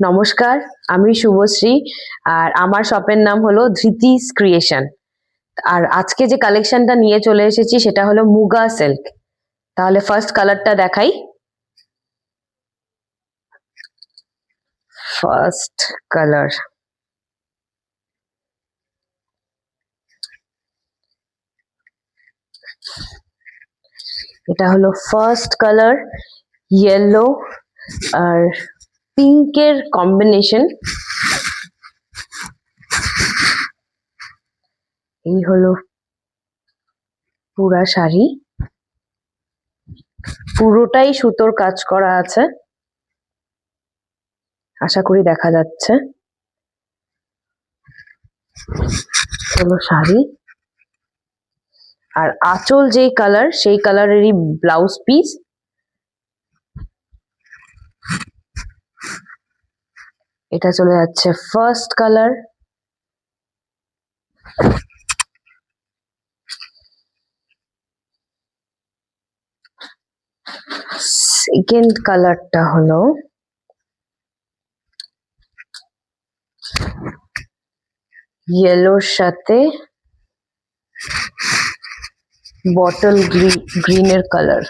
নমস্কার, আমি শুভশ্রী। আর আমার শপের নাম হলো ধৃতিস ক্রিয়েশন। আর আজকে যে কালেকশনটা নিয়ে চলে এসেছি সেটা হলো মুগা সিল্ক। তাহলে ফার্স্ট কালারটা দেখাই। ফার্স্ট কালার, এটা হলো ফার্স্ট কালার, ইয়েলো আর পিঙ্কের কম্বিনেশন। এই হলো পুরা শাড়ি, পুরোটাই সুতোর কাজ করা আছে, আশা করি দেখা যাচ্ছে। হলো শাড়ি, আর আঁচল যেই কালার সেই কালারেরই ব্লাউজ পিস। এটা চলে যাচ্ছে ফার্স্ট কালার। সেকেন্ড কালারটা হলো ইয়েলোর সাথে বটল গ্রিনের কালার।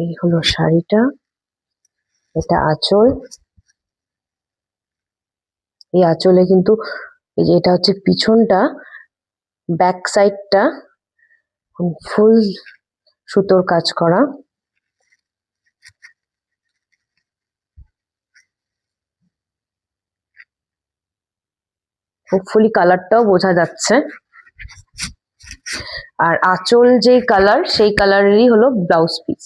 এই হলো শাড়িটা, এটা আঁচল। এই আঁচলে কিন্তু এই যে এটা হচ্ছে পিছনটা, ব্যাক সাইডটা ফুল সুতোর কাজ করা। হোপফুলি কালারটাও বোঝা যাচ্ছে। আর আঁচল যে কালার সেই কালারেরই হলো ব্লাউজ পিস।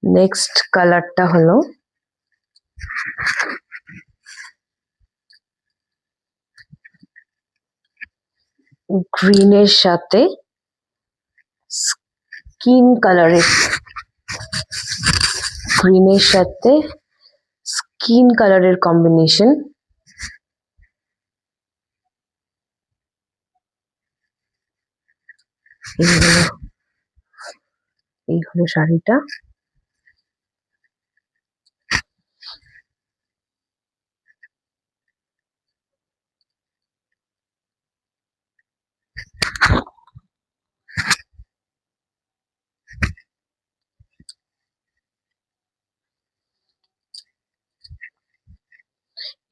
নেক্সট কালারটা হলো গ্রিনের সাথে স্কিন কালারের, গ্রিনের সাথে স্কিন কালারের কম্বিনেশন। এই হলো শাড়িটা।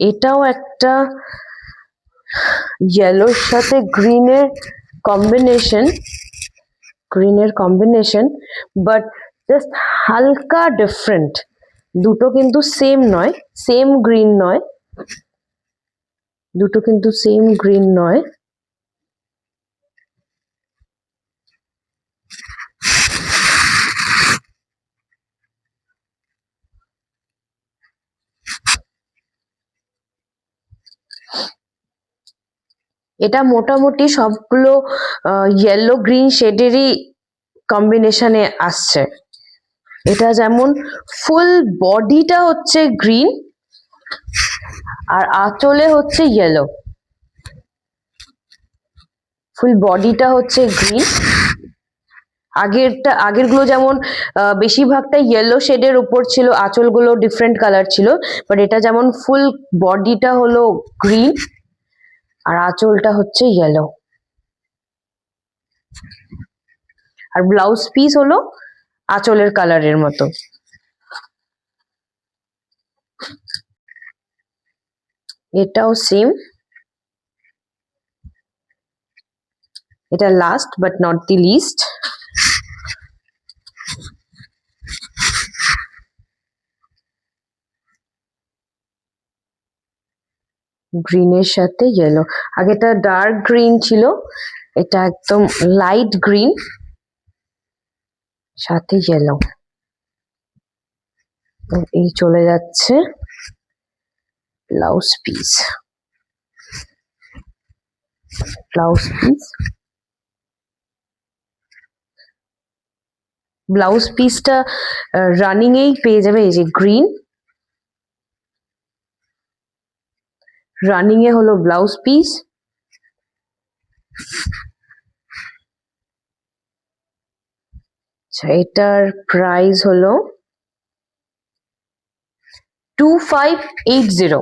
এটাও একটা ইয়েলোর সাথে গ্রিনের কম্বিনেশন, বাট জাস্ট হালকা ডিফারেন্ট। দুটো কিন্তু সেম নয়, সেম গ্রিন নয়, দুটো কিন্তু সেম গ্রিন নয়। এটা মোটামুটি সবগুলো ইয়েলো গ্রিন শেডেরই কম্বিনেশনে আসছে। এটা যেমন ফুল বডিটা হচ্ছে গ্রিন আর আঁচলে হচ্ছে ইয়েলো। ফুল বডিটা হচ্ছে গ্রিন, আগেরগুলো যেমন বেশিরভাগটা ইয়েলো শেডের উপর ছিল, আঁচলগুলো ডিফারেন্ট কালার ছিল, বাট এটা যেমন ফুল বডিটা হলো গ্রিন আর আঁচলটা হচ্ছে ইয়েলো। আর ব্লাউজ পিস হলো আঁচলের কালারের মতো। এটাও সেম। এটা last but not the least, গ্রিনের সাথে ইয়েলো। আগেটা ডার্ক গ্রিন ছিল, এটা একদম লাইট গ্রিন সাথে ইয়েলো। এই চলে যাচ্ছে ব্লাউজ পিস। ব্লাউজ পিসটা রানিং এই পেয়ে যাবে। এই যে গ্রিন, রানিং এ হলো ব্লাউজ পিস। আচ্ছা, এটার প্রাইস হলো 2580।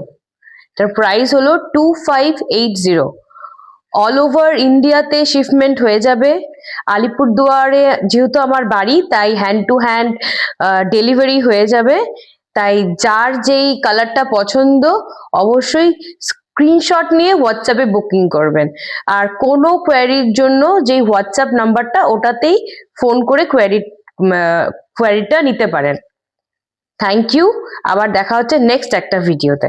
এটার প্রাইস হলো 2580। অল ওভার ইন্ডিয়াতে শিপমেন্ট হয়ে যাবে। আলিপুরদুয়ারে যেহেতু আমার বাড়ি, তাই হ্যান্ড টু হ্যান্ড ডেলিভারি হয়ে যাবে। তাই যার যেই কালারটা পছন্দ অবশ্যই স্ক্রিনশট নিয়ে হোয়াটসঅ্যাপে বুকিং করবেন। আর কোনো কোয়ারির জন্য যেই হোয়াটসঅ্যাপ নাম্বারটা, ওটাতেই ফোন করে কোয়ারিটা নিতে পারেন। Thank you. আবার দেখা হচ্ছে নেক্সট একটা ভিডিওতে।